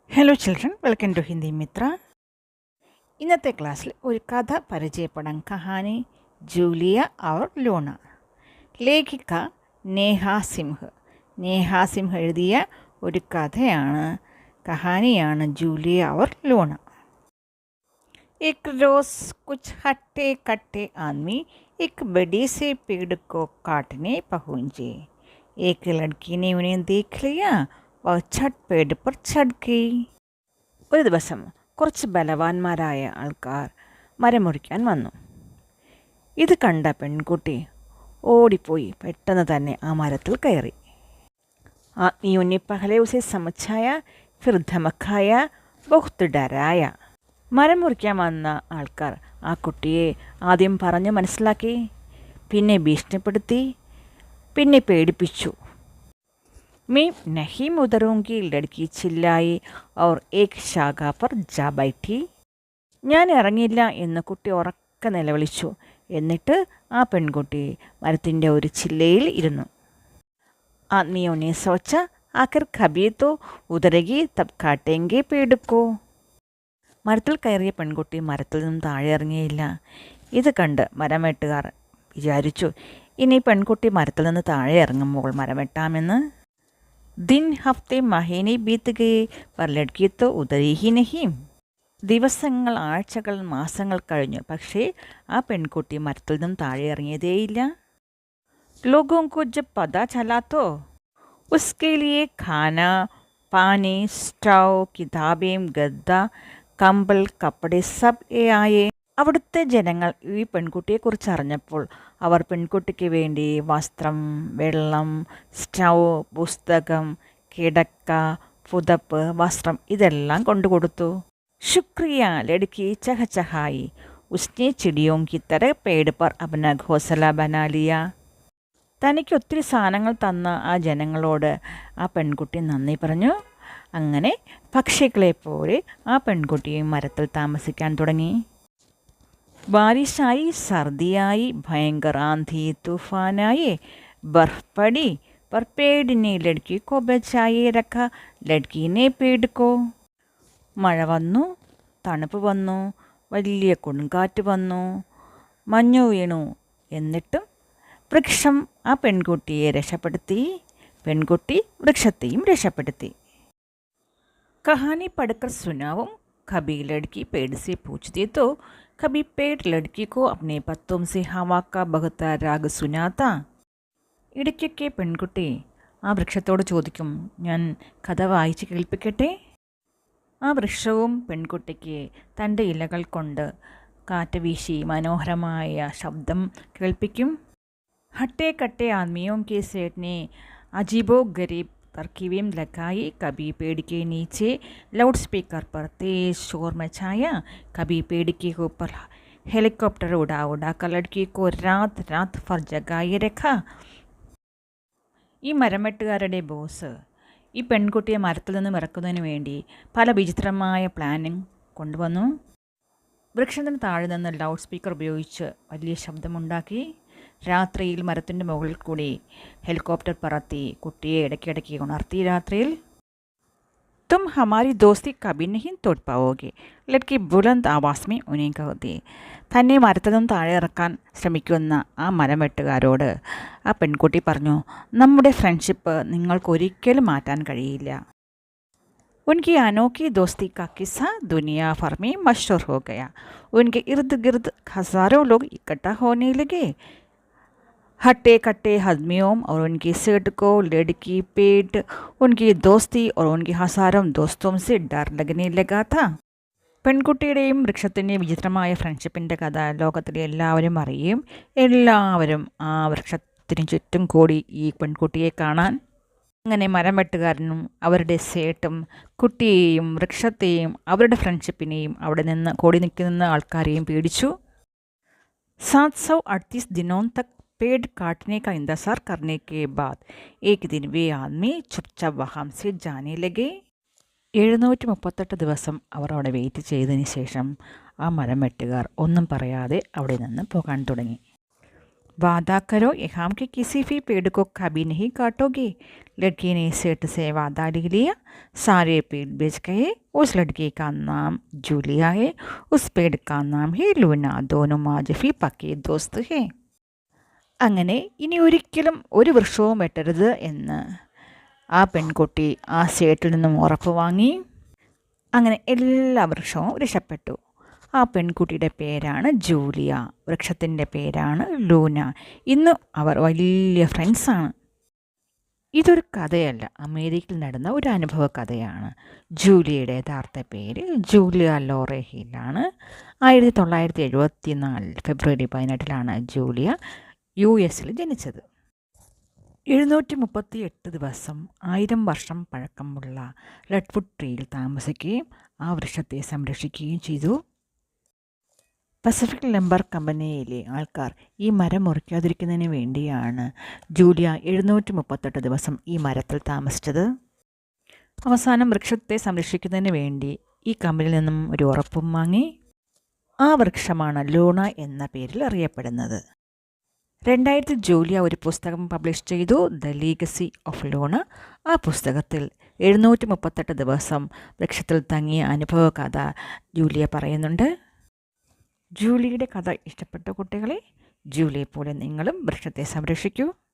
Hello children, welcome to Hindi Mitra. ഇന്നത്തെ ക്ലാസ്സിൽ ഒരു കഥ പരിചയപ്പെടാൻ. കഹാനി ജൂലിയ ഔർ ലൂണ. ലേഖിക നേഹ സിംഹ് എഴുതിയ ഒരു കഥയാണ്, കഹാനിയാണ് ജൂലിയ ഔർ ലൂണ. एक रोज कुछ हट्टे कट्टे आदमी एक बड़े से पेड़ को काटने पहुंचे. एक लड़की ने उन्हें देख लिया. वह छट पेड़ पर चढ़ गई. ഒരു ദിവസം കുറച്ച് ബലവാന്മാരായ ആൾക്കാർ മരം മുറിക്കാൻ വന്നു. ഇത് കണ്ട പെൺകുട്ടി ഓടിപ്പോയി പെട്ടെന്ന് തന്നെ ആ മരത്തിൽ കയറി. आदमियों ने पहले उसे समझाया, फिर धमकाया, बहुत डराया. മരം മുറിക്കാൻ വന്ന ആൾക്കാർ ആ കുട്ടിയെ ആദ്യം പറഞ്ഞു മനസ്സിലാക്കി, പിന്നെ ഭീഷണിപ്പെടുത്തി, പിന്നെ പേടിപ്പിച്ചു. मैं नहीं उतरूंगी, लड़की चिल्लाई और एक शाഖा पर जा बैठी. ഞാൻ ഇറങ്ങില്ല എന്ന് കുട്ടി ഉറക്കെ നിലവിളിച്ചു. എന്നിട്ട് ആ പെൺകുട്ടി മരത്തിൻ്റെ ഒരു ചില്ലയിൽ ഇരുന്നു. आदमियों ने सोचा, आखिर कभी तो उतरेगी, तब काटेंगे पेड़ को. മരത്തിൽ കയറിയ പെൺകുട്ടി മരത്തിൽ നിന്നും താഴെ ഇറങ്ങിയില്ല. ഇത് കണ്ട് മരം വെട്ടുകാർ വിചാരിച്ചു, ഇനി പെൺകുട്ടി മരത്തിൽ നിന്ന് താഴെ ഇറങ്ങുമ്പോൾ മരം വെട്ടാമെന്ന്. दिन हफ्ते महीने बीत गए, पर लड़की तो उतरी ही नहीं. ദിവസങ്ങൾ, ആഴ്ചകൾ, മാസങ്ങൾ കഴിഞ്ഞു. പക്ഷേ ആ പെൺകുട്ടി മരത്തിൽ നിന്നും താഴെ ഇറങ്ങിയതേയില്ല. लोगों को जब पता चला तो उसके लिए खाना, पानी, स्टव, किताबें, गद्दा, കമ്പൽ, കപ്പടെ സബ് ആയേ. അവിടുത്തെ ജനങ്ങൾ ഈ പെൺകുട്ടിയെക്കുറിച്ച് അറിഞ്ഞപ്പോൾ അവർ പെൺകുട്ടിക്ക് വേണ്ടി വസ്ത്രം, വെള്ളം, സ്റ്റൗ, പുസ്തകം, കിടക്ക, പുതപ്പ്, വസ്ത്രം ഇതെല്ലാം കൊണ്ടുകൊടുത്തു. ശുക്രിയ, ലഡ്കി ചഹചഹായി. ഉസ്നെ ചിടിയോം കി തരഹ് പേട് പർ അപ്നാ ഘോസല ബനാ ലിയ. തനിക്ക് ഒത്തിരി സാധനങ്ങൾ തന്ന ആ ജനങ്ങളോട് ആ പെൺകുട്ടി നന്ദി പറഞ്ഞു. അങ്ങനെ പക്ഷികളെപ്പോലെ ആ പെൺകുട്ടിയും മരത്തിൽ താമസിക്കാൻ തുടങ്ങി. ബാരിഷായി, സർദിയായി, ഭയങ്കര ആന്ധി തൂഫാനായി, ബർഫ് പടി, पर पेड़ ने लड़की को बचाए रखा, लड़की ने पेड़ को. മഴ വന്നു, തണുപ്പ് വന്നു, വലിയ കൊടുങ്കാറ്റ് വന്നു, മഞ്ഞു വീണു. എന്നിട്ടും വൃക്ഷം ആ പെൺകുട്ടിയെ രക്ഷപ്പെടുത്തി, പെൺകുട്ടി വൃക്ഷത്തെയും രക്ഷപ്പെടുത്തി. कहानी पढ़कर सुनाऊं. कभी लड़की पेड़ से पूछती तो कभी पेड़ लड़की को अपने पत्तों से हवा का बहता राग सुनाता. ഇടയ്ക്കൊക്കെ പെൺകുട്ടി ആ വൃക്ഷത്തോട് ചോദിക്കും, ഞാൻ കഥ വായിച്ച് കേൾപ്പിക്കട്ടെ. ആ വൃക്ഷവും പെൺകുട്ടിക്ക് തൻ്റെ ഇലകൾ കൊണ്ട് കാറ്റ് വീശി മനോഹരമായ ശബ്ദം കേൾപ്പിക്കും. ഹട്ടേ കട്ടേ ആദ്മിയോं के सेठ ने अजीबो गरीब तरकीबें लगाई. कभी पेड़ के नीचे लाउड स्पीकर पर तेज शोर मचाया, कभी पेड़ के ऊपर हेलीकॉप्टर उड़ा उड़ा कर लड़की को रात रात भर जगाए रखा. ഈ മരം വെട്ടുകാരുടെ ബോസ് ഈ പെൺകുട്ടിയെ മരത്തിൽ നിന്നും ഇറക്കുന്നതിന് വേണ്ടി പല വിചിത്രമായ പ്ലാനിങ് കൊണ്ടുവന്നു. വൃക്ഷത്തിന് താഴെ നിന്ന് ലൗഡ് സ്പീക്കർ ഉപയോഗിച്ച് വലിയ ശബ്ദമുണ്ടാക്കി. രാത്രിയിൽ മരത്തിൻ്റെ മുകളിൽ കൂടി ഹെലികോപ്റ്റർ പറത്തി കുട്ടിയെ ഇടയ്ക്കിടയ്ക്ക് ഉണർത്തി. രാത്രിയിൽ തും ഹമാരി ദോസ്തി കബി നഹീ തോട് പാവോഗെ, ലഡ്കി ബുലന്ദ് ആവാസ് മേ ഉന്ഹേं कहती. തന്നെ മരത്തിൽ നിന്നും താഴെ ഇറക്കാൻ ശ്രമിക്കുന്ന ആ മരം വെട്ടുകാരോട് ആ പെൺകുട്ടി പറഞ്ഞു, നമ്മുടെ ഫ്രണ്ട്ഷിപ്പ് നിങ്ങൾക്കൊരിക്കലും മാറ്റാൻ കഴിയില്ല. उनकी अनोखी दोस्ती का किस्सा दुनिया भर में मशहूर हो गया. उनके इर्द गिर्द हज़ारों लोग इकट्ठा होने लगे. हट्टे कट्टे आदमियों और उनकी सेठ को लड़की पेट, उनकी दोस्ती और उनके हज़ारों दोस्तों से डर लगने लगा था. പെൺകുട്ടിയുടെയും വൃക്ഷത്തിൻ്റെയും വിചിത്രമായ ഫ്രണ്ട്ഷിപ്പിൻ്റെ കഥ ലോകത്തിലെ എല്ലാവരും അറിയും. എല്ലാവരും ആ വൃക്ഷത്തിന് ചുറ്റും കൂടി ഈ പെൺകുട്ടിയെ കാണാൻ. അങ്ങനെ മരം വെട്ടുകാരനും അവരുടെ സേട്ടും കുട്ടിയെയും വൃക്ഷത്തെയും അവരുടെ ഫ്രണ്ട്ഷിപ്പിനെയും അവിടെ നിന്ന് കൂടി നിൽക്കുന്ന ആൾക്കാരെയും പേടിച്ചു. 738 दिनों तक पेड़ काटने का इंतजार करने के बाद एक दिन वे आदमी चुपचाप वहाँ से जाने लगे. 738 ദിവസം അവർ അവിടെ വെയിറ്റ് ചെയ്തതിന് ശേഷം ആ മരം വെട്ടുകാർ ഒന്നും പറയാതെ അവിടെ നിന്ന് പോകാൻ തുടങ്ങി. वादा करो ये हम के किसी भी पेड़ को कभी नहीं काटोगे। लड़की ने सेठ से वादा ले लिया। सारे पेड़ बेच गए। उस लड़की का नाम जूलिया है। उस पेड़ का नाम है लूना। दोनों आज भी पक्के दोस्त हैं. അങ്ങനെ ഇനി ഒരിക്കലും ഒരു വൃക്ഷവും വെട്ടരുത് എന്ന് ആ പെൺകുട്ടി ആ സേട്ടിൽ നിന്നും ഉറപ്പ് വാങ്ങി. അങ്ങനെ എല്ലാ വൃക്ഷവും രക്ഷപ്പെട്ടു. ആ പെൺകുട്ടിയുടെ പേരാണ് ജൂലിയ. വൃക്ഷത്തിൻ്റെ പേരാണ് ലൂന. ഇന്ന് അവർ വലിയ ഫ്രണ്ട്സാണ്. ഇതൊരു കഥയല്ല, അമേരിക്കയിൽ നടന്ന ഒരു അനുഭവ കഥയാണ്. ജൂലിയയുടെ യഥാർത്ഥ പേര് ജൂലിയ ലോറെ ഹില്ലാണ്. 1974 ഫെബ്രുവരി 18 ജൂലിയ US ജനിച്ചത്. 738 ദിവസം 1000 വർഷം പഴക്കമുള്ള റെഡ്വുഡ് ട്രീയിൽ താമസിക്കുകയും ആ വൃക്ഷത്തെ സംരക്ഷിക്കുകയും ചെയ്തു. പസഫിക് ലംബർ കമ്പനിയിലെ ആൾക്കാർ ഈ മരം മുറിക്കാതിരിക്കുന്നതിന് വേണ്ടിയാണ് ജൂലിയ 738 ദിവസം ഈ മരത്തിൽ താമസിച്ചത്. അവസാനം വൃക്ഷത്തെ സംരക്ഷിക്കുന്നതിന് വേണ്ടി ഈ കമ്പനിയിൽ നിന്നും ഒരു ഉറപ്പും വാങ്ങി. ആ വൃക്ഷമാണ് ലൂണ എന്ന പേരിൽ അറിയപ്പെടുന്നത്. 2000 ജൂലിയ ഒരു പുസ്തകം പബ്ലിഷ് ചെയ്തു, ദ ലീഗസി ഓഫ് ലൂണ. ആ പുസ്തകത്തിൽ 738 ദിവസം വൃക്ഷത്തിൽ തങ്ങിയ അനുഭവ കഥ ജൂലിയ പറയുന്നുണ്ട്. ജൂലിയയുടെ കഥ ഇഷ്ടപ്പെട്ട കുട്ടികളെ, ജൂലിയെ പോലെ നിങ്ങളും വൃക്ഷത്തെ സംരക്ഷിക്കൂ.